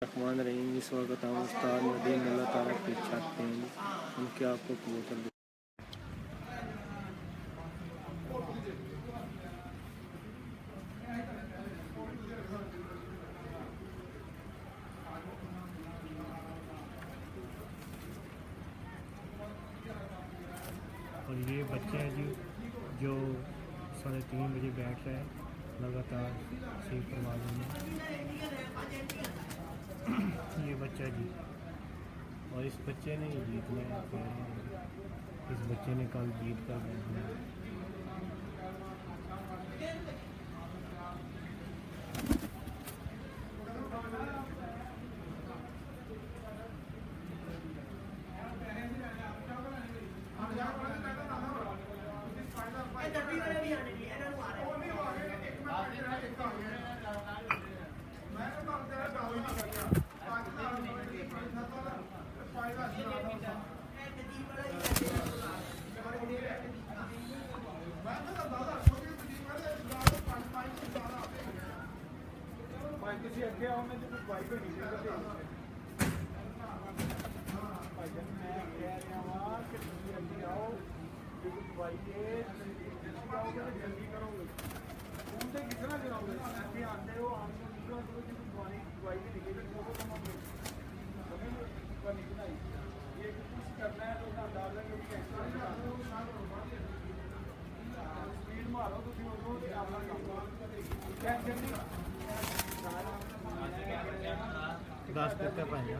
रहमान रहीम। इस वक्त हम उस्ताद नदीम अल्लाह ताला की छत पे हैं। उनके आपको कबूतर दे। और ये बच्चा है जी जो 3:30 बजे बैठ रहा है लगातार सी परवाज़ों में। ये बच्चा जी, और इस बच्चे ने जीतना है, कह रहे हैं इस बच्चे ने कल जीत कर बैठना है। ਤੁਸੀਂ ਅੱਗੇ ਆਓ ਮੈਂ ਤੇ ਬਾਈਕ ਨਹੀਂ ਕਰਦੇ ਭਾਈ ਜਾਨ ਮੈਂ ਕਹਿ ਰਿਹਾ ਵਾਂ ਕਿ ਤੁਸੀਂ ਅੱਗੇ ਆਓ ਜੇ ਕੋਈ ਬਾਈਕ ਹੈ ਤੁਸੀਂ ਆਓਗੇ ਤਾਂ ਜਲਦੀ ਕਰੋਗੇ ਹੁਣ ਤੇ ਕਿਸ ਤਰ੍ਹਾਂ ਕਰਾਓਗੇ ਅੱਗੇ ਆਉਂਦੇ ਹੋ ਆਮ ਨੂੰ ਨਿਕਲੋ ਜੋ ਜੀ ਕੋਈ ਬਾਈਕ ਨਿਕਲੇ ਤਾਂ ਉਹ ਕੰਮ ਹੋਵੇ ਸਮਝ ਪਰ ਨਿਕਲਣਾ ये कुछ करना है तो ना डाल लेंगे कि स्पीड मारो तो फिर अपना टेंशन नहीं 10 करते पाएंगे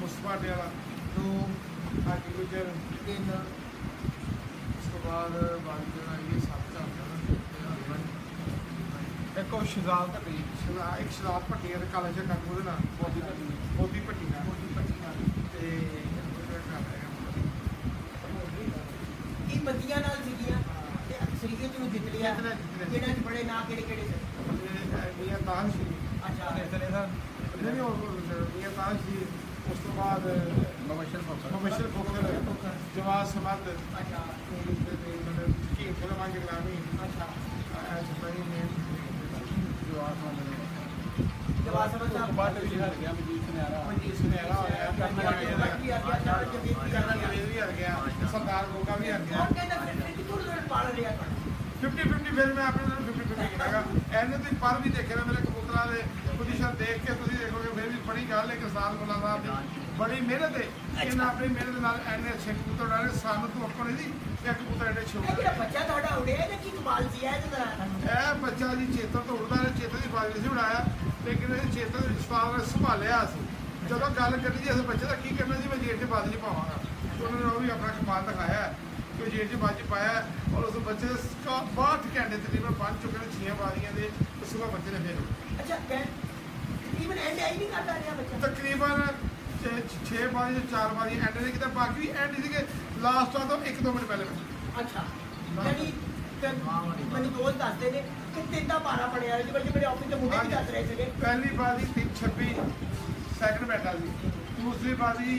मुस्तफा डेरा तो हाजी गुजर 3 उसके बाद ये 7 एक और शजाल भट्टी एक शजाल भट्टी है काला जिहा कम ਉਹਦੇ ਨਾਲ ਮੋਦੀ ਭੱਟੀ ਨਾਲ ਤੇ ਇਹ ਬੰਦੀਆਂ ਨਾਲ ਸੀਗੀਆਂ ਤੇ ਅਕਸਰੀਅਤ ਨੂੰ ਜਿੱਤ ਲਿਆ। ਇਹਨਾਂ ਚ ਬੜੇ ਨਾਂ ਕਿਹੜੇ ਸੀ? ਇਹ ਤਾਂ ਸੀ ਅੱਛਾ नहीं ये ताज जी उस तो बाद मबशर फोकर जवाब समद अच्छा की फिल्म के नामी अच्छा सही में जवाब जवाब समझ आप बात भी हर गया मजीद सुनहरा भी हर गया सरदार गोगा भी हर गया और कहना फिर थोड़ा पाल लिया 50-50 फिर मैं अपने 50-50 गिनागा ਇਹਨੇ ਤੁਸੀਂ ਪਰ ਵੀ ਦੇਖੇ ਨਾ ਮੇਰੇ ਕਬੂਤਰਾਂ ਦੇ ਪੋਜੀਸ਼ਨ ਦੇਖ ਕੇ ਤੁਸੀਂ ਦੇਖੋਗੇ ਫਿਰ ਵੀ ਬੜੀ ਗੱਲ ਹੈ ਕਿ ਸਾਲ ਮੁੱਲਾ ਸਾਹਿਬ ਦੀ ਬੜੀ ਮਿਹਨਤ ਹੈ ਇਹਨਾਂ ਆਪਣੀ ਮਿਹਨਤ ਨਾਲ ਐਨੇ ਅੱਛੇ ਕਬੂਤਰ ਡਾਲੇ ਸਾਨੂੰ ਤੋਂ ਆਪਣੇ ਦੀ ਇੱਕ ਕਬੂਤਰ ਐਡੇ ਇਹ ਛੋਟੇ ਜਿਹੜਾ ਬੱਚਾ ਤੁਹਾਡਾ ਉੜਿਆ ਇਹਦਾ ਕੀ ਕਮਾਲ ਸੀ ਇਹ ਜਰਾ ਇਹ ਬੱਚਾ ਜੀ ਚੇਤਰ ਤੋਂ ਉੜਦਾ ਹੈ ਚੇਤਰ ਦੀ ਬਾਜੀ ਸੀ ਉਡਾਇਆ ਲੇਕਿਨ ਇਹ ਚੇਤਰ ਦੇ ਸਟਾਰ ਨੇ ਸੰਭਾਲਿਆ ਸੀ ਜਦੋਂ ਗੱਲ ਕਰੀ ਜੀ ਇਸ ਬੱਚੇ ਦਾ ਕੀ ਕਰਨਾ ਜੀ ਮੈਂ ਜੇਠ 'ਚ ਬਾਜੀ ਪਾਵਾਂਗਾ ਤੇ ਉਹਨਾਂ ਨੇ ਉਹ ਵੀ ਆਪਣਾ ਕਮਾਲ ਦਿਖਾਇਆ ਕਿ ਜੇਠ 'ਚ ਬਾਜੀ ਪਾਇਆ ਔਰ ਉਸ ਬੱਚੇ ਦੇ 62 ਘੰਟੇ ਤਕਰੀਬਨ ਬਣ ਚੁੱਕੇ ਨੇ 6 ਬਾਜ਼ੀਆਂ ਦੇ ਉਸ ਤੋਂ ਬੱਚੇ ਨੇ ਫਿਰ ਅੱਛਾ ਤਕਰੀਬਨ ਐਂਡ ਆਈ ਨਹੀਂ ਕਰਦਾ ਰਿਹਾ ਬੱਚਾ ਤਕਰੀਬਨ 6 ਬਾਜ਼ੀ ਜਾਂ 4 ਬਾਜ਼ੀ ਐਂਡ ਦੇ ਕਿਤੇ ਬਾਕੀ ਐਂਡ ਸੀਗੇ ਲਾਸਟ ਤੋਂ 1-2 ਮਿੰਟ ਪਹਿਲੇ ਅੱਛਾ ਯਾਨੀ ਮੈਨੂੰ ਦੋਸਤ ਦੱਸਦੇ ਨੇ ਕਿ 3 ਦਾ 12 ਪੜਿਆ ਜੀ ਬੱਚੇ ਮੇਰੇ ਆਫਿਸ ਦੇ ਮੁੰਡੇ ਵੀ ਦੱਸ ਰਹੇ ਸੀਗੇ ਪਹਿਲੀ ਬਾਜ਼ੀ 3-26 ਸੈਕਿੰਡ ਬੈਠਾ ਸੀ ਦੂਸਰੀ ਬਾਜ਼ੀ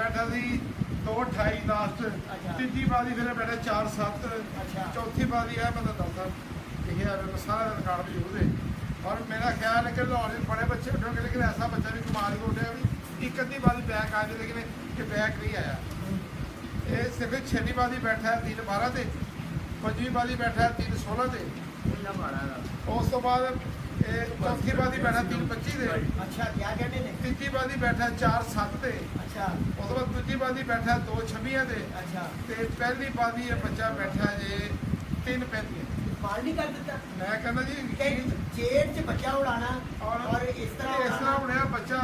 ਬੈਠਾ ਸੀ 2-28 ਲਾਸਟ ਤੀਜੀ ਬਾਜ਼ੀ ਫਿਰ ਬੈਠਾ 4-7 ਚੌਥੀ ਬਾਜ਼ੀ ਹੈ ਮੈਂ ਦੱਸਦਾ ਇਹ ਹੈ ਸਾਰਾ ਰਿਕਾਰਡ ਮੌਜੂਦ ਹੈ और मेरा ख्याल है कि लाहौर में बड़े बच्चे उठोगे लेकिन ऐसा बच्चा भी कमाल को उठे अभी एक अद्धी बाजी बैक आ जाए लेकिन ये बैक नहीं आया ये सिर्फ 6वीं बाजी बैठा है 3-12 से 5वीं बाजी बैठा है 3-16 से उस तो बाद ਇਹ ਚੌਥੀ ਬਾਦੀ ਬੈਠਾ 3:25 ਦੇ। ਅੱਛਾ ਕਿਆ ਕਹਿੰਦੇ ਨੇ? ਤੀਜੀ ਬਾਦੀ ਬੈਠਾ 4:07 ਦੇ। ਅੱਛਾ ਉਸ ਤੋਂ ਬਾਅਦ ਦੂਜੀ ਬਾਦੀ ਬੈਠਾ 2:26 ਦੇ। ਅੱਛਾ ਤੇ ਪਹਿਲੀ ਬਾਦੀ ਇਹ ਬੱਚਾ ਬੈਠਾ ਜੇ 3:35। ਮਾਲ ਨਹੀਂ ਕਰ ਦਿੱਤਾ ਮੈਂ ਕਹਿੰਦਾ ਜੀ ਕਿ ਜੇਲ੍ਹ 'ਚ ਬੱਚਾ ਉਡਾਣਾ ਔਰ ਇਸ ਤਰ੍ਹਾਂ ਬਣਿਆ ਬੱਚਾ।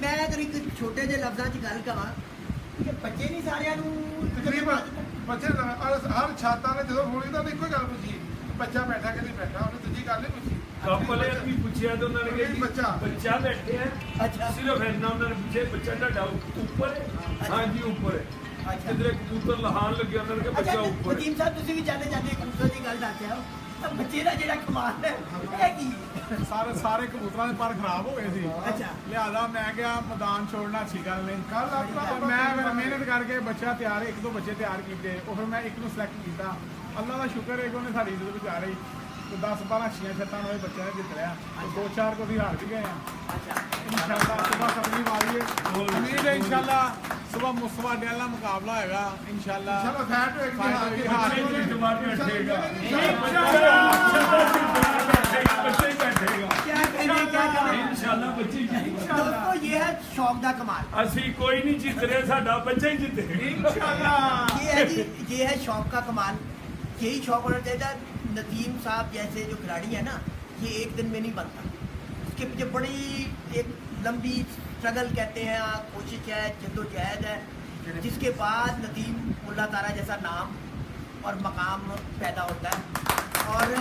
ਮੈਂ ਅਗਰ ਇੱਕ ਛੋਟੇ ਜਿਹੇ ਲਫ਼ਜ਼ਾਂ 'ਚ ਗੱਲ ਕਰਾਂ ਕਿ ਬੱਚੇ ਨਹੀਂ ਸਾਰਿਆਂ ਨੂੰ ਤਕਰੀਬਨ ਬੱਚੇ ਹਰ ਛਾਤਾਂ ਨੇ ਜਦੋਂ ਹੋਣੀ ਤਾਂ ਉਹਨੇ ਇੱਕੋ ਹੀ ਗੱਲ ਪੁੱਛੀ, ਬੱਚਾ ਬੈਠਾ ਕਿ ਨਹੀਂ ਬੈਠਾ, ਉਹਨੇ ਦੂਜੀ ਗੱਲ ਨਹੀਂ ਪੁੱਛੀ। ਕਪਲ ਵੀ ਪੁੱਛਿਆ ਤਾਂ ਉਹਨਾਂ ਨੇ ਕਿਹਾ ਜੀ ਬੱਚਾ ਬੈਠੇ ਆ। ਅੱਛਾ ਸਿਰਫ ਇੰਨਾ ਉਹਨਾਂ ਨੇ ਪੁੱਛਿਆ ਬੱਚਾ ਤੁਹਾਡਾ ਉੱਪਰ ਹੈ? ਹਾਂਜੀ ਉੱਪਰ ਹੈ। ਅੱਛਾ ਕਿਧਰੇ ਕਬੂਤਰ ਲਹਾਨ ਲੱਗਿਆ ਉਹਨਾਂ ਨੇ ਕਿਹਾ ਬੱਚਾ ਉੱਪਰ ਹੈ। ਵਕੀਲ ਸਾਹਿਬ ਤੁਸੀਂ ਵੀ ਜਾਂਦੇ ਜਾਂਦੇ ਕਬੂਤਰ ਦੀ ਗੱਲ ਦੱਸਿਆ ਤਾਂ ਬੱਚੇ ਦਾ ਜਿਹੜਾ ਕਮਾਲ ਹੈ ਇਹ ਕੀ ਸਾਰੇ ਕਬੂਤਰਾਂ ਦੇ ਪਰ ਖਰਾਬ ਹੋ ਗਏ ਸੀ। ਅੱਛਾ ਲਿਆਦਾ ਮੈਂ ਕਿਹਾ ਮੈਦਾਨ ਛੋੜਨਾ ਅੱਛੀ ਗੱਲ ਨਹੀਂ। ਕੱਲ ਆਪਣਾ ਮੈਂ ਫਿਰ ਮਿਹਨਤ ਕਰਕੇ ਬੱਚਾ ਤਿਆਰ, ਇੱਕ ਦੋ ਬੱਚੇ ਤਿਆਰ ਕੀਤੇ, ਉਹ ਫਿਰ ਮੈਂ ਇੱਕ ਨੂੰ ਸਿਲੈਕਟ ਕੀਤਾ। ਅੱਲਾ ਦਾ ਸ਼ੁਕਰ ਹੈ ਕਿ ਉਹਨੇ ਸਾਡੀ ਇੱਜ਼ਤ ਬਚਾ ਲਈ। 10-12 ਛੀਆਂ ਛੱਤਾਂ ਵਾਲੇ ਬੱਚਿਆਂ ਨੇ ਜਿੱਤ ਲਿਆ। 2-4 ਕੋ ਵੀ ਹਾਰ ਵੀ ਗਏ ਆ। ਅੱਛਾ इंशाल्लाह सुबह सबनी वाली है। उम्मीद है इंशाल्लाह सुबह मुस्तफा डेला मुकाबला होगा इंशाल्लाह। ਚਲੋ ਫੈਟ ਹੋਏਗੀ ਹਾਰ ਕੇ हार ਬੱਚੇ के ਜਮਾਤ ਬੈਠੇਗਾ। ਬੱਚੇ ਹੀ ਬੈਠੇਗਾ। क्या कहने क्या कहने ਇਨਸ਼ਾਅੱਲਾ ਬੱਚੇ ਹੀ ਜਿੱਤੇਗਾ। दोस्तों ये है शौक का कमाल ਅਸੀਂ ਕੋਈ ਨਹੀਂ ਜਿੱਤ ਰਹੇ, ਸਾਡਾ ਬੱਚਾ ਹੀ ਜਿੱਤੇਗਾ। ये है शौक का कमाल। यही शौक होना चाहिए। नदीम साहब जैसे जो खिलाड़ी है ना, ये एक दिन में नहीं बनता। इसके पीछे बड़ी एक लंबी स्ट्रगल कहते हैं, कोशिश है, जद्दोजहद है, जिसके बाद नदीम मुल्ला तारा जैसा नाम और मकाम पैदा होता है और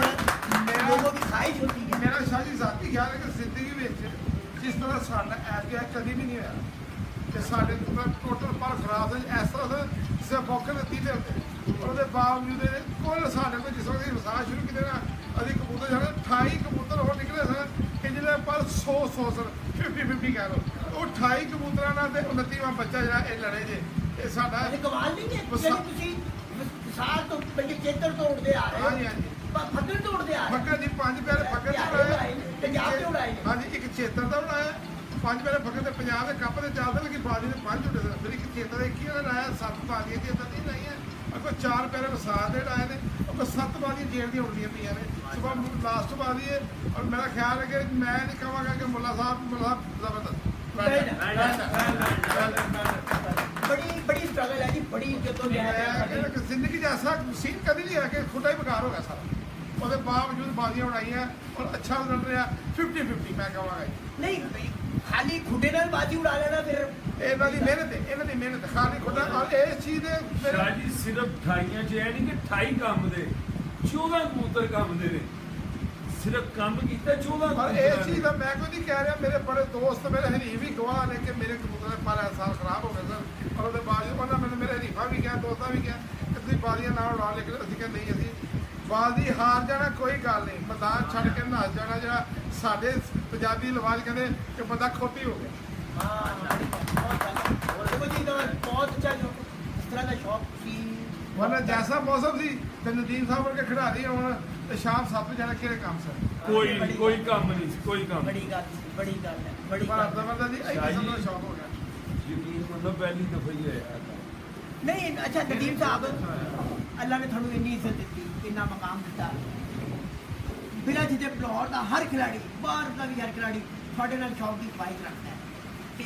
लोगों की ख्वाहिश होती है। ਮੇਰਾ ਸ਼ਾਜੀ ਜ਼ਾਤੀ ਖਿਆਲ ਹੈ ਕਿ ਜ਼ਿੰਦਗੀ ਵਿੱਚ ਜਿਸ ਤਰ੍ਹਾਂ ਸਾਡਾ ਐਸ ਕਦੀ ਵੀ ਨਹੀਂ ਹੋਇਆ ਕਿ ਸਾਡੇ ਟੋਟਲ ਪਰ ਖਰਾਬ ਹੋਏ ਇਸ ਤਰ੍ਹਾਂ ਦਾ ਕਿਸੇ ਮੌਕੇ ਤੇ ਤੀਲੇ ਹੁੰਦੇ। ਉਹਦੇ ਬਾਵਜੂਦ ਕੋਲ ਸਾਡੇ ਕੋਲ ਜਿਸ ਵਕਤ ਵਿਸਾਹ ਸ਼ੁਰੂ ਕੀਤੇ ਨਾ, ਅਸੀਂ ਕਬੂਤਰ ਜਾਣੇ 28 ਕਬੂਤਰ ਹੋਰ ਨਿਕਲੇ ਸਨ ਕਿ ਜਿਹੜੇ ਪਰ 100 ਸਨ 50 ਕਹਿ ਲਓ। ਉਹ 28 ਕਬੂਤਰਾਂ ਨਾਲ ਤੇ 29ਵਾਂ ਬੱਚਾ ਜਿਹੜਾ ਇਹ ਲੜੇ ਜੇ। ਇਹ ਸਾਡਾ ਇਹ ਕਮਾਲ ਨਹੀਂ ਹੈ ਬਸ- ਜਿਹੜੀ ਤੁਸੀਂ ਸਾਲ ਤੋਂ ਪਹਿਲੇ ਚੇਤਰ ਤੋੜਦੇ ਆ ਰਹੇ ਹਾਂਜੀ ਹੋ, ਹਾਂਜੀ ਫੱਕਰ ਤੋੜਦੇ ਆ ਰਹੇ ਫੱਕਰ ਜੀ 5 ਪਿਆਰੇ ਫੱਕਰ ਤੇ ਉਡਾਏ। ਪੰਜਾਬ ਤੇ ਉਡਾਏ ਨੇ। ਹਾਂਜੀ ਇੱਕ ਚੇਤਰ ਦਾ ਉਡਾਇਆ, 5 ਪਿਆਰੇ ਫੱਕਰ ਤੇ ਪੰਜਾਬ ਦੇ ਕੱਪ ਦੇ ਚੱਲਦੇ ਲੇਕਿਨ ਬਾਜੀ ਦੇ 5 ਉੱਡੇ ਸਨ। ਫਿਰ ਇੱਕ ਚੇਤਰ ਦਾ 21 ਦਾ ਲਾਇਆ, 7 ਬਾਜੀਆਂ ਚੇਤਰ ਦੀ ਲਾਈਆਂ। ਅੱਗੋਂ 4 ਪਿਆਰੇ ਵਸਾਰ ਦੇ ਉਡਾਏ ਨੇ। ਅੱਗੋਂ 7 ਬਾਜੀਆਂ ਜੇਲ੍ਹ ਦੀਆਂ ਉੱਡਦੀਆਂ ਪਈਆਂ ਨੇ। ਸੁਬਾਹ ਲਾਸਟ ਬਾਜੀ ਹੈ ਔਰ ਮੇਰਾ ਖਿਆਲ ਹੈ ਕਿ ਮੈਂ ਨਹੀਂ ਕਹਾਂਗਾ ਕਿ ਮੁੱਲਾ ਸਾਹਿਬ ਜ਼ਬਰਦਸਤ बड़ी स्ट्रगल है जी, बड़ी जद्दोजहद है। ਜ਼ਿੰਦਗੀ 'ਚ ਐਸਾ ਸੀਨ ਕਦੀ ਨਹੀਂ ਹੈ ਕਿ ਖੁੱਡਾ ਹੀ ਬੇਕਾਰ ਹੋ ਗਿਆ ਸਾਰਾ। ਉਹਦੇ ਬਾਵਜੂਦ ਬਾਜ਼ੀਆਂ ਉਡਾਈਆਂ ਔਰ ਅੱਛਾ ਲੜ ਰਿਹਾ। 50-50 ਮੈਂ ਕਹਾਂਗਾ ਜੀ। नहीं खाली खुडे नाल बाजी उड़ा लेना फिर ਇਹਨਾਂ ਦੀ ਮਿਹਨਤ ਹੈ, ਇਹਨਾਂ ਦੀ ਮਿਹਨਤ ਖਾਲੀ ਖੁੱਡਾ ਔਰ ਇਸ ਚੀਜ਼ ਦੇ ਸ਼ਾਹ ਜੀ ਸਿਰਫ 28 ਚ ਇਹ ਨਹੀਂ ਕਿ 28 ਕੰਮ ਦੇ 14 ਕਬੂਤਰ ਕੰਮ ਦੇ ਨੇ। ਸਿਰਫ ਕੰਮ ਕੀਤਾ 14 ਔਰ ਇਸ ਚੀਜ਼ ਦਾ ਮੈਂ ਕੋਈ ਨਹੀਂ ਕਹਿ ਰਿਹਾ। ਮੇਰੇ ਬੜੇ ਦੋਸਤ ਮੇਰੇ ਹਰੀਫ ਵੀ ਗਵਾਹ ਨੇ ਕਿ ਮੇਰੇ ਕਬੂਤਰ ਦੇ ਪਰ ਸਾਲ ਖਰਾਬ ਹੋ ਗਏ ਸਨ ਔਰ ਉਹਦੇ ਬਾਅਦ ਉਹਨਾਂ ਮੈਨੂੰ ਮੇਰੇ ਹਰੀਫਾਂ ਵੀ ਕਿਹਾ, ਦੋਸਤਾਂ ਵੀ ਕਿਹਾ ਕਿ ਤੁਸੀਂ ਬਾਜ਼ੀਆਂ ਨਾ ਉਡਾ। ਲੇਕਿਨ ਅਸੀਂ ਕਹਿੰਦੇ ਨਹੀਂ, ਅਸੀਂ ਬਾਜ਼ੀ ਹਾਰ ਜਾਣਾ ਕੋਈ ਗੱਲ ਨਹੀਂ, ਮੈਦਾਨ ਛੱਡ ਕੇ ਨੱਸ ਜਾਣਾ। ਜਿਹੜਾ ਸਾਡੇ ਪੰਜਾਬੀ ਲਿਵਾਜ ਕਹਿੰਦੇ ਕਿ ਬੰਦਾ ਖੋਟੀ ਹੋ ਗਿਆ। बहुत अच्छा जो इस तरह का शौक थी। ਵਰਨਾ ਜੈਸਾ ਮੌਸਮ ਸੀ ਤੇ ਨਦੀਮ ਸਾਹਿਬ ਵਰਗੇ ਖਿਡਾਰੀ ਹੋਣ ਤੇ ਸ਼ਾਮ 7 ਵਜੇ ਜਾਣਾ ਕਿਹੜੇ ਕੰਮ ਸਰ। ਕੋਈ ਕੰਮ ਨਹੀਂ ਸੀ, ਕੋਈ ਕੰਮ बड़ी गल है बड़ी ਪਰ गल। ਅਬਦੁੱਲਾ ਜੀ ਇਹ ਕਿਸਮ ਦਾ ਸ਼ੌਕ ਹੋ ਗਿਆ। ਯਕੀਨ ਮੰਨੋ ਪਹਿਲੀ ਦਫਾ ਹੀ ਹੋਇਆ। नहीं अच्छा नदीम साहब अल्लाह ने थानू इन्नी इज्जत दी, इन्ना मकाम दिता। बिना जिदे लाहौर का हर खिलाड़ी, बाहर का भी हर खिलाड़ी ਤੁਹਾਡੇ ਨਾਲ ਸ਼ੌਕ ਦੀ ਖਵਾਇਸ਼ ਰੱਖਦਾ ਹੈ ਤੇ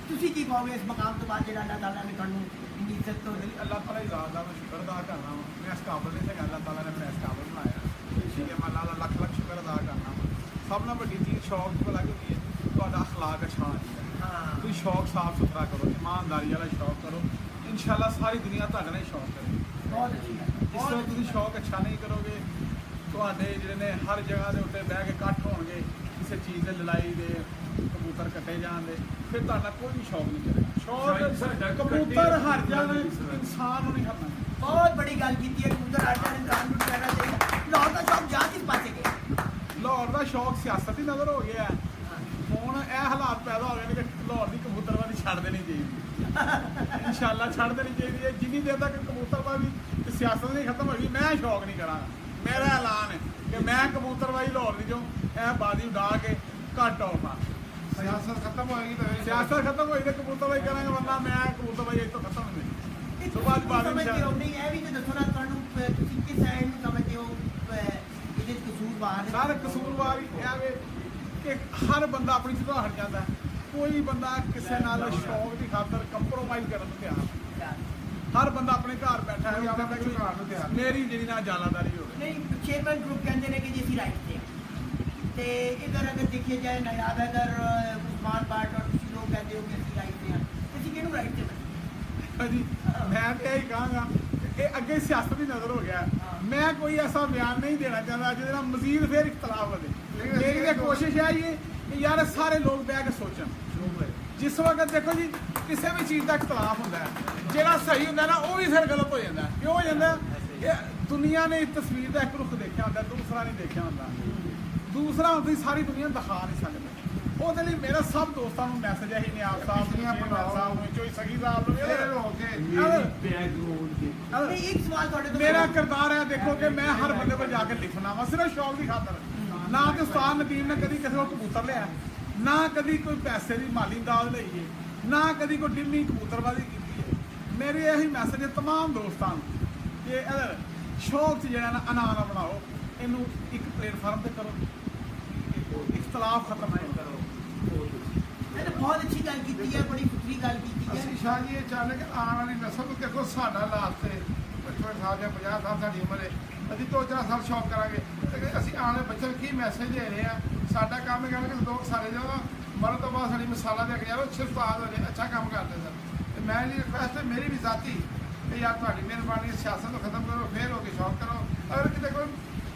ਤੁਸੀਂ ਕੀ ਕਹੋਗੇ ਇਸ ਮਕਾਮ ਤੋਂ ਬਾਅਦ ਜਿਹੜਾ ਅੱਲਾਹ ਤਾਲਾ ਨੇ ਤੁਹਾਨੂੰ ਇੰਨੀ ਇੱਜ਼ਤ ਤੋਂ अल्लाह ताला की ज़ात का मैं शुक्र अदा करना वा। मैं इस काबल नहीं था, अल्लाह ताला ने मैंने इस काबल बनाया। ठीक है, मैं अल्लाह का लख शुक्र अदा करना वा। सब नाल वड्डी चीज़ शौक तो अलग होती है, ਤੁਹਾਡਾ अखलाक अच्छा होना चाहिए। ਹਾਂ ਤੁਸੀਂ शौक साफ सुथरा करो, ईमानदारी वाला शौक करो, इंशाल्लाह सारी दुनिया ਤੁਹਾਡੇ ਨਾਲ शौक करेगी। ਬਹੁਤ ਅੱਛੀ ਹੈ ਜਿਸ ਤਰ੍ਹਾਂ ਤੁਸੀਂ ਸ਼ੌਕ ਅੱਛਾ ਨਹੀਂ ਕਰੋਗੇ, ਤੁਹਾਡੇ ਜਿਹੜੇ ਨੇ ਹਰ ਜਗ੍ਹਾ ਦੇ ਉੱਤੇ ਬਹਿ ਕੇ ਇਕੱਠ ਹੋਣਗੇ, ਕਿਸੇ ਚੀਜ਼ ਦੇ ਲੜਾਈ ਦੇ, ਕਬੂਤਰ ਕੱਟੇ ਜਾਣ ਦੇ, ਫਿਰ ਤੁਹਾਡਾ ਕੋਈ ਸ਼ੌਕ ਨਹੀਂ ਕਰੇਗਾ। ਸਾਡਾ ਸ਼ੌਕ ਕਬੂਤਰ ਹਰ ਜਾਣ, ਇਨਸਾਨ ਨੂੰ ਨਹੀਂ ਕਰਨਾ। ਬਹੁਤ ਬੜੀ ਗੱਲ ਕੀਤੀ ਹੈ। ਕਬੂਤਰ ਆਟਾ ਇਨਸਾਨ ਨੂੰ ਕਹਿਣਾ ਚਾਹੀਦਾ। ਲਾਹੌਰ ਦਾ ਸ਼ੌਕ ਜਾ ਕਿਸ ਪਾਸੇ ਗਿਆ? ਲਾਹੌਰ ਦਾ ਸ਼ੌਕ ਸਿਆਸਤੀ ਨਜ਼ਰ ਹੋ ਗਿਆ। ਹੁਣ ਇਹ ਹਾਲਾਤ ਪੈਦਾ ਹੋ ਗਏ ਨੇ ਕਿ ਲਾਹੌਰ ਦੀ ਕਬੂਤਰਬਾਜ਼ੀ ਛੱਡ ਦੇਣੀ ਚਾਹੀਦੀ। ਇਨਸ਼ਾਅੱਲਾ ਛੱਡ ਦੇਣੀ ਚਾਹੀਦੀ ਹੈ। ਜਿੰਨੀ ਦੇਰ ਤੱਕ ਕਬੂਤਰਬਾਜ਼ੀ ਤੇ ਸਿਆਸਤ ਨਹੀਂ ਖਤਮ ਹੋਈ, ਮੈਂ ਸ਼ੌਕ ਨਹੀਂ ਕਰਾਂਗਾ। ਮੇਰਾ ਐਲਾਨ ਹੈ ਕਿ ਮੈਂ ਕਬੂਤਰਬਾਜ਼ੀ ਲਾਹੌਰ ਦੀ ਜੋ ਇਹ ਬਾਜ਼ੀ ਉਡਾ ਕੇ ਘੱਟ ਆਉਣਾ। ਸਿਆਸਤ ਖਤਮ ਹੋਏਗੀ ਤਾਂ ਫਿਰ ਸਿਆਸਤ ਖਤਮ ਹੋਈ ਤੇ ਕਬੂਤਰਬਾਜ਼ੀ ਕਰਾਂਗੇ, ਵਰਨਾ ਮੈਂ ਕਬੂਤਰਬਾਜ਼ੀ ਇੱਥੋਂ ਖਤਮ ਨਹੀਂ। ਸੁਬਾਹ ਬਾਜ਼ੀ ਸਮਝਦੇ ਹੋ ਨਹੀਂ? ਇਹ ਵੀ ਤੇ ਦੱਸੋ ਨਾ ਤੁਹਾਨੂੰ ਤੁਸੀਂ ਕਿਸ ਐਂਡ ਨੂੰ ਸਮਝਦੇ ਹੋ ਇਹਦੇ ਕਸੂਰ ਕਸੂਰਵਾਰ ਸਾਰੇ ਕਸੂਰਵਾਰ ਹੀ ਇਹ ਵੇ ਕਿ ਹਰ ਬੰਦਾ ਆਪਣੀ ਜਗ੍ਹਾ ਹਟ ਜਾਂਦਾ ਹੈ। ਕੋਈ ਬੰਦਾ ਕਿਸੇ ਨਾਲ ਸ਼ੌਕ ਦੀ ਖਾਤਰ ਕੰਪਰੋਮਾਈਜ਼ ਕਰਨ ਨੂੰ ਤਿਆਰ ਨਹੀਂ। ਹਰ ਬੰਦਾ ਆਪਣੇ ਘਰ ਬੈਠਾ ਹੈ ਆਪਣੇ ਘਰ ਨੂੰ ਤਿਆਰ। ਮੇਰੀ ਜਿਹੜੀ ਨਾਲ ਜਾਲਾਦਾਰੀ ਹੋਵੇ। ਨਹੀਂ ਚੇਅਰਮੈਨ ਗਰੁੱਪ ਕਹਿੰਦੇ ਨੇ ਕਿ ਜੀ ਅਸੀਂ ਰਾਈਟ ਤੇ ਤੇ ਇਧਰ ਅਗਰ ਦੇਖਿਆ ਜਾਏ ਨਾਇਬ ਹੈਦਰ ਉਸਮਾਨ ਬਾਟ ਔਰ ਤੁਸੀਂ ਲੋਕ ਕਹਿੰਦੇ ਹੋ ਕਿ ਅਸੀਂ ਰਾਈਟ ਤੇ ਹਾਂ, ਤੁਸੀਂ ਕਿਹਨੂੰ ਰਾਈਟ ਤੇ ਬਣੇ? ਜੀ ਮੈਂ ਤੇ ਇਹੀ ਕਹਾਂਗਾ ਕਿ ਇਹ ਅੱਗੇ ਸਿਆਸਤ ਦੀ ਨਜ਼ਰ ਹੋ ਗਿਆ। ਮੈਂ ਕੋਈ ਐਸਾ ਬਿਆਨ ਨਹੀਂ ਦੇਣਾ ਚਾਹੁੰਦਾ ਜਿਹਦੇ ਨਾਲ ਮਜ਼ੀਦ ਫਿਰ ਇਖਤਲਾਫ ਵਧੇ। ਮੇਰੀ ਤਾਂ ਕੋਸ਼ਿਸ਼ ਹੈ ਇਹ ਕਿ ਯਾਰ ਸਾਰੇ ਲੋਕ ਬਹਿ ਕੇ ਸੋਚਣ। ਜਿਸ ਵਕਤ ਦੇਖੋ ਜੀ ਕਿਸੇ ਵੀ ਚੀਜ਼ ਦਾ ਇਖਤਲਾਫ ਹੁੰਦਾ ਹੈ, ਜਿਹੜਾ ਸਹੀ ਹੁੰਦਾ ਨਾ ਉਹ ਵੀ ਫਿਰ ਗਲਤ ਹੋ ਜਾਂਦਾ। ਕਿਉਂ ਹੋ ਜਾਂਦਾ? ਕਿ ਦੁਨੀਆ ਨੇ ਇਸ ਤਸਵੀਰ ਦਾ ਇੱਕ ਰੁਖ ਦੇਖਿਆ ਹੁੰਦਾ, ਦੂਸਰਾ ਨਹੀਂ ਦੇਖਿਆ ਹੁੰਦਾ। ਦੂਸਰਾ ਹੁੰਦੀ ਸਾਰੀ ਦੁਨੀਆ ਦਿਖਾ ਨਹੀਂ ਸਕਦੀ। ਉਹਦੇ ਲਈ ਮੇਰਾ ਸਭ ਦੋਸਤਾਂ ਨੂੰ ਮੈਸੇਜ ਹੈ ਨਿਆਬ ਸਾਹਿਬ ਨੂੰ ਚੋਈ ਸਗੀ ਸਾਹਿਬ ਨੂੰ ਨਹੀਂ ਇੱਕ ਸਵਾਲ ਤੁਹਾਡੇ ਤੋਂ ਮੇਰਾ ਕਿਰਦਾਰ ਹੈ ਦੇਖੋ ਕਿ ਮੈਂ ਹਰ ਬੰਦੇ ਕੋਲ ਜਾ ਕੇ ਲਿਖਣਾ ਵਾ ਸਿਰਫ ਸ਼ੌਕ ਦੀ ਖਾਤਰ। ਨਾ ਤੇ ਉਸਤਾਦ ਨਦੀਮ ਨੇ ਕਦੀ ਕਿਸੇ ਕੋਲ ਕਬੂਤਰ ਲਿਆ, ਨਾ ਕਦੀ ਕੋਈ ਪੈਸੇ ਦੀ ਮਾਲੀ ਦਾਲ ਲਈ ਹੈ, ਨਾ ਕਦੀ ਕੋਈ ਡਿੰਮੀ ਕਬੂਤਰਬਾਜ਼ੀ ਕੀਤੀ ਹੈ। ਮੇਰੇ ਇਹੀ ਮੈਸੇਜ ਹੈ ਤਮਾਮ ਦੋਸਤਾਂ ਨੂੰ ਕਿ ਸ਼ੌਕ 'ਚ ਜਿਹੜਾ ਨਾ ਅਨਾਨਾ ਬਣਾਓ, ਇਹਨੂੰ ਇੱਕ ਪਲੇਟਫਾਰਮ ਤੇ ਕਰੋ, ਇਖਤਲਾਫ ਖਤਮ ਕਰੋ। मैंने बहुत अच्छी गल की है, बड़ी फिक्री गल की है। ਅਸੀਂ ਸ਼ਾਹ ਜੀ ਇਹ ਚਾਹੁੰਦੇ ਕਿ ਆਉਣ ਵਾਲੀ ਨਸਲ ਨੂੰ ਦੇਖੋ ਸਾਡਾ ਲਾਸਟ ਤੇ 55 ਸਾਲ ਜਾਂ 50 ਸਾਲ ਸਾਡੀ ਉਮਰ ਹੈ, ਅਸੀਂ 2-4 ਸਾਲ ਸ਼ੌਕ ਕਰਾਂਗੇ ਤੇ ਅਸੀਂ ਆਉਣ ਵਾਲੇ ਬੱਚਿਆਂ ਨੂੰ ਕੀ ਮੈਸੇਜ ਦੇ ਰਹੇ ਆ। ਸਾਡਾ ਕੰਮ ਇਹ ਕਹਿਣਾ ਕਿ ਲੋਕ ਸਾਰੇ ਜਦੋਂ ਮਰਨ ਤੋਂ ਬਾਅਦ ਸਾਡੀ ਮਿਸਾਲਾਂ ਦੇ ਕੇ ਜਾਓ, ਅੱਛੇ ਉਸਤਾਦ ਹੋ ਜਾਏ, ਅੱਛਾ ਕੰਮ ਕਰਦੇ ਸਨ। ਤੇ ਮੈਂ ਜੀ ਰਿਕੁਐਸਟ ਹੈ ਮੇਰੀ ਵੀ ਜ਼ਾਤੀ ਕਿ ਯਾਰ ਤੁਹਾਡੀ ਮਿਹਰਬਾਨੀ ਸਿਆਸਤ ਨੂੰ ਖਤਮ ਕਰੋ, ਫੇਰ ਹੋ ਕੇ ਸ਼ੌਕ ਕਰੋ। ਅਗਰ ਕਿਤੇ ਕੋਈ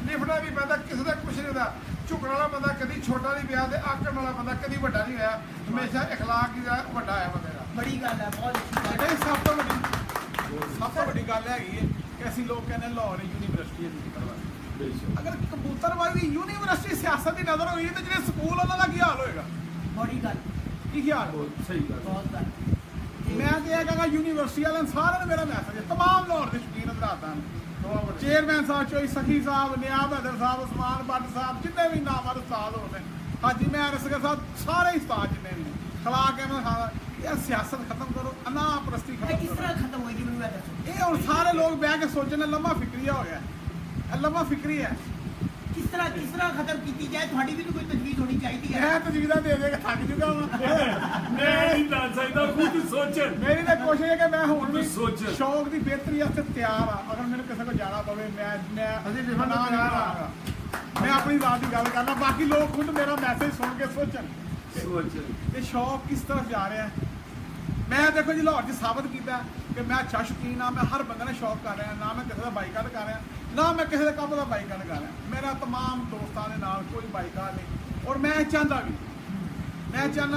ਲਿਫਣਾ ਵੀ ਪੈਂਦਾ, ਕਿਸੇ ਦਾ ਕੁਛ ਨਹੀਂ ਹੁੰਦਾ। ਝੁਕਣ ਵਾਲਾ ਬੰਦਾ ਕਦੀ ਛੋਟਾ ਨਹੀਂ ਪਿਆ ਤੇ ਆਕਣ ਵਾਲਾ ਬੰਦਾ ਕਦੀ ਵੱਡਾ ਨਹੀਂ ਹੋਇਆ। ਹਮੇਸ਼ਾ ਇਖਲਾਕ ਹੀ ਦਾ ਵੱਡਾ ਹੈ ਬੰਦੇ ਦਾ। बड़ी गल है, बहुत अच्छी गल ਇਹ ਸਭ ਤੋਂ ਵੱਡੀ ਗੱਲ ਹੈਗੀ ਹੈ ਕਿ ਅਸੀਂ ਲੋਕ ਕਹਿੰਦੇ ਲਾਹੌਰ ਯੂਨੀਵਰਸਿਟੀ ਹੈ। ਅਗਰ ਕਬੂਤਰਬਾਜ਼ੀ ਯੂਨੀਵਰਸਿਟੀ ਸਿਆਸਤ ਦੀ ਨਜ਼ਰ ਹੋਈ ਤੇ ਜਿਹੜੇ ਸਕੂਲ ਉਹਨਾਂ ਦਾ ਕੀ ਹਾਲ ਹੋਏਗਾ? बड़ी गल, ਕੀ ਖਿਆਲ? ਸਹੀ ਗੱਲ बहुत गल। ਮੈਂ ਤੇ ਇਹ ਕਹਾਂਗਾ ਯੂਨੀਵਰਸਿਟੀ ਵਾਲਿਆਂ ਸਾਰਿਆਂ ਨੂੰ ਮੇਰਾ ਮੈਸੇਜ ਹੈ, ਤਮਾਮ ਲਾਹੌਰ ਦੇ ਸ਼ੌਕੀਨ ਹਜ਼ਰਾਤਾਂ ਨੂੰ, ਚੇਅਰਮੈਨ ਸਾਹਿਬ ਚੋਈ ਸਖੀ ਸਾਹਿਬ, ਨਿਆਬ ਹੈਦਰ ਸਾਹਿਬ, ਉਸਮਾਨ ਬੱਟ ਸਾਹਿਬ, ਜਿੰਨੇ ਵੀ ਨਾਮਵਰ ਉਸਤਾਦ ਹੋਏ ਨੇ, ਹਾਜੀ ਮੈਂ ਰਸਗਾ ਸਾਹਿਬ, ਸਾਰੇ ਉਸਤਾਦ ਜਿੰਨੇ ਵੀ ਨੇ, ਖਲਾਕ ਅਹਿਮਦ ਖਾਨ, ਇਹ ਸਿਆਸਤ ਖਤਮ ਕਰੋ, ਅਨਾ ਪ੍ਰਸਤੀ ये ਖਤਮ किस ਕਰੋ। तरह खत्म होगी मैंने दसो। ਇਹ ਹੁਣ ਸਾਰੇ ਲੋਕ ਬਹਿ ਕੇ ਸੋਚਣ ਲੰਮਾ ਫਿਕਰੀਆ ਹੋ ਗਿਆ। ਇਹ ਲੰਮਾ ਫਿਕਰੀ ਹੈ। किस तरह खत्म की जाए, थोड़ी भी तो कोई तजवीज होनी चाहिए है। ਮੈਂ ਤਜਵੀਜ਼ਾਂ ਦੇ ਦੇ ਕੇ ਥੱਕ ਚੁੱਕਾ ਹਾਂ। ਮੈਂ ਨਹੀਂ ਦੱਸ ਸਕਦਾ, ਖੁਦ ਸੋਚਣ। ਮੇਰੀ ਤਾਂ ਕੋਸ਼ਿਸ਼ ਹੈ ਕਿ ਮੈਂ ਹੁਣ ਵੀ ਸੋਚ। ਸ਼ੌਕ ਦੀ ਬਿਹਤਰੀ ਵਾਸਤੇ ਤਿਆਰ ਆ। ਅਗਰ ਮੈਨੂੰ ਕਿਸੇ ਕੋਲ ਜਾਣਾ ਪਵੇ ਮੈਂ ਅਸੀਂ ਲਿਖਣ ਨੂੰ ਤਿਆਰ ਆ। ਮੈਂ ਆਪਣੀ ਰਾਤ ਦੀ ਗੱਲ ਕਰਨਾ, ਬਾਕੀ ਲੋਕ ਖੁਦ ਮੇਰਾ ਮੈਸੇਜ ਸੁਣ ਕੇ ਸੋਚਣ ਸੋਚ ਕਿ ਸ਼ੌਕ ਕਿਸ ਤਰਫ ਜਾ ਰਿਹਾ ਹੈ। ਮੈਂ ਦੇਖੋ ਜੀ ਲਾਹੌਰ 'ਚ ਸਾਬਤ ਕੀਤਾ ਕਿ ਮੈਂ ਅੱਛਾ ਸ਼ੌਕੀਨ ਹਾਂ। ਮੈਂ ਹਰ ਬੰਦੇ ਨਾਲ ਸ਼ੌਕ ਕਰ ਰਿਹਾ, ਨਾ ਮੈਂ ਕਿਸੇ ਦਾ ਬਾਈਕਾਟ ਕਰ ਰਿਹਾ, ਨਾ ਮੈਂ ਕਿਸੇ ਦੇ ਕੰਮ ਦਾ ਬਾਈਕਾਟ ਕਰ ਰਿਹਾ। ਮੇਰਾ ਤਮਾਮ ਦੋਸਤਾਂ ਦੇ ਨਾਲ ਕੋਈ ਬਾਈਕਾਟ ਨਹੀਂ। ਔਰ ਮੈਂ ਚਾਹੁੰਦਾ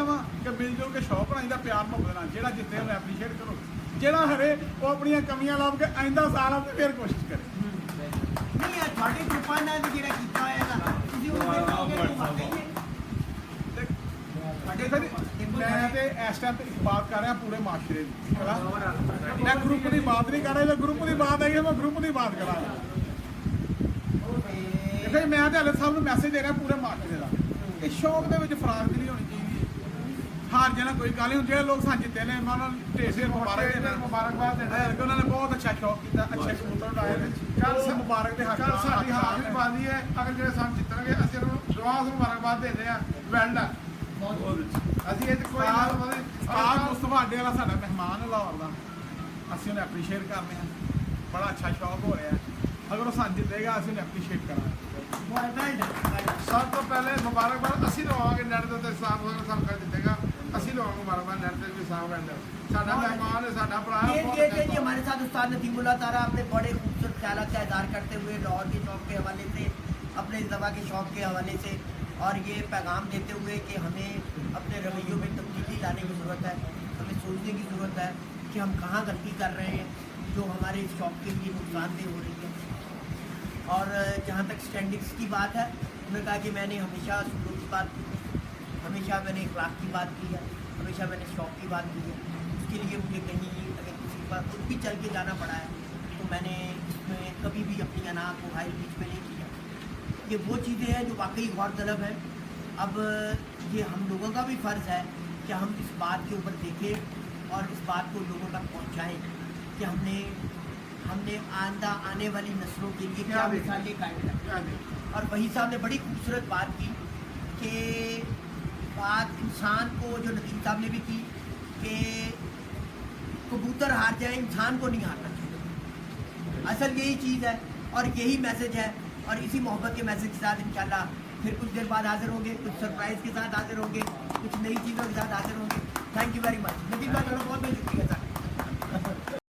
ਵਾ ਕਿ ਮਿਲ ਜੁਲ ਕੇ ਸ਼ੌਕ ਬਣਾਈ ਦਾ ਪਿਆਰ ਮੁਹੱਬਤ ਨਾਲ। ਜਿਹੜਾ ਜਿੱਤੇ ਉਹਨੂੰ ਐਪਰੀਸ਼ੀਏਟ ਕਰੋ, ਜਿਹੜਾ ਹਰੇ ਉਹ ਆਪਣੀਆਂ ਕਮੀਆਂ ਲੱਭ ਕੇ ਆਇੰਦਾ ਸਾਲ ਆ ਤੇ ਫਿਰ ਕੋਸ਼ਿਸ਼ ਕਰੇ। नहीं यार, थोड़े ग्रुपां ने भी जेड़ा कीता होएगा, तुसीं ਉਹਦੇ ਕਹੋਗੇ ਕਿ ਵਾਕਈ ਹੈ। ਦੇਖੋ ਜੀ ਮੈਂ ਤੇ ਇਸ ਟਾਈਮ ਤੇ ਇੱਕ ਬਾਤ ਕਰ ਰਿਹਾ ਪੂਰੇ ਮਾਸ਼ਰੇ ਦੀ। ਮੈਂ ਗਰੁੱਪ ਦੀ ਬਾਤ ਨਹੀਂ ਕਰ ਰਿਹਾ, ਜੇ ਗਰੁੱਪ ਦੀ ਬਾਤ ਆਈ ਹੈ ਮੈਂ ਗਰੁੱਪ ਦੀ ਬਾਤ ਕਰਾਂਗਾ। ਦੇਖੋ ਜੀ ਮੈਂ ਤੇ ਹਲੇ ਸਭ ਨੂੰ ਮੈਸੇਜ ਦੇ ਰਿਹਾ ਪੂਰੇ ਮਾਸ਼ਰੇ ਦਾ ਕਿ ਸ਼ੌਕ ਦੇ ਵਿੱਚ ਫਰਾਗਦਰੀ ਨਹੀਂ ਹੋਣੀ ਚਾਹੀਦੀ। ਹਾਰ ਜਾਣਾ ਕੋਈ ਗੱਲ ਨਹੀਂ। ਜਿਹੜੇ ਲੋਕ ਸਾਨੂੰ ਜਿੱਤੇ ਨੇ ਮੈਂ ਉਹਨਾਂ ਨੂੰ ਢੇਰ ਢੇਰ ਮੁਬਾਰਕਬਾਦ ਦੇਣਾ ਹੈ ਕਿ ਉਹਨਾਂ ਨੇ ਬਹੁਤ ਅੱਛਾ ਸ਼ੌਕ ਕੀਤਾ, ਅੱਛੇ ਕਬੂਤਰ ਉਡਾਏ ਨੇ। ਕੱਲ ਮੁਬਾਰਕ ਦੇ ਹੱਕ ਕੱਲ ਸਾਡੀ ਹਾਜ਼ਰੀ ਪਾਦੀ ਹੈ। ਅਗਰ ਜਿਹੜੇ ਸਾਨੂੰ ਜਿੱਤਣਗੇ ਅਸੀਂ ਉਹਨਾਂ ਨੂੰ ਦੁਆ ਮੁਬਾਰਕਬਾਦ ਦਿੰਦੇ ਆ। Well done. ਅਸੀਂ ਇਹ 'ਚ ਕੋਈ ਆਜ ਮੁਸਤਫਾ ਅੱਡੇ ਵਾਲਾ ਸਾਡਾ ਮਹਿਮਾਨ ਹੈ ਲਾਹੌਰ ਦਾ, ਅਸੀਂ ਉਹਨੂੰ ਐਪਰੀਸ਼ੀਏਟ ਕਰਦੇ ਹਾਂ। ਬੜਾ ਅੱਛਾ ਸ਼ੌਕ ਹੋ ਰਿਹਾ ਹੈ। ਅਗਰ ਉਹ ਸਾਨੂੰ ਜਿੱਤੇਗਾ ਅਸੀਂ ਉਹਨੂੰ ਐਪਰੀਸ਼ੀਏਟ ਕਰਾਂਗੇ। ਸਭ ਤੋਂ ਪਹਿਲੇ ਮੁਬਾਰਕਬਾਦ ਅਸੀਂ ਲਵਾਂਗੇ ਨੈਟ ਦੇ ਉੱਤੇ। ਸਾਫ ਹੋਏਗਾ ਸਾਨੂੰ ਕੱਲ ਜਿੱਤੇਗਾ, ਅਸੀਂ ਲਵਾਂਗੇ ਮੁਬਾਰਕਬਾਦ ਨੈਟ ਤੇ ਵੀ ਸਾਫ ਰਹਿੰਦਾ। ਸਾਡਾ ਮਹਿਮਾਨ ਹੈ, ਸਾਡਾ ਭਰਾ ਹੈ। ये जी हमारे साथ उस्ताद नदीमुल्लाह तारा अपने बड़े खूबसूरत ख्यालात का इज़हार करते हुए लाहौर के शौक के हवाले से, अपने दवा के शौक के हवाले से, और ये पैगाम देते हुए कि हमें अपने रवैयों में तब्दीली लाने की ज़रूरत है। हमें सोचने की ज़रूरत है कि हम कहाँ गलती कर रहे हैं जो हमारे शौक के लिए नुकसानदेह हो रही है। और जहाँ तक स्टैंडिंग्स की बात है, उन्होंने कहा कि मैंने हमेशा सुकून की बात की है, हमेशा मैंने इखलाक की बात की है, हमेशा मैंने शौक की बात की है। उसके लिए मुझे कहीं अगर किसी के पास खुद भी चल के जाना पड़ा है तो मैंने इसमें कभी भी अपनी अना को हाई बीच में नहीं किया। ये वो चीज़ें हैं जो वाकई गौरतलब है। अब ये हम लोगों का भी फ़र्ज़ है कि हम इस बात के ऊपर देखें और इस बात को लोगों तक पहुँचाएँ कि हमने आने वाली नस्लों के लिए क्या मिसालें कायम रखी। और वही साहब ने बड़ी खूबसूरत बात की कि बात इंसान को, जो नदीम साहब ने भी की कि कबूतर हार जाए, इंसान को नहीं हारना चाहिए। असल यही चीज़ है और यही मैसेज है। और इसी मोहब्बत के मैसेज के साथ इंशाल्लाह फिर कुछ देर बाद हाजिर होंगे, कुछ सरप्राइज़ के साथ हाजिर होंगे, कुछ नई चीज़ों के साथ हाजिर होंगे। Thank you very much Nadeem साहब, बहुत बहुत शुक्रिया।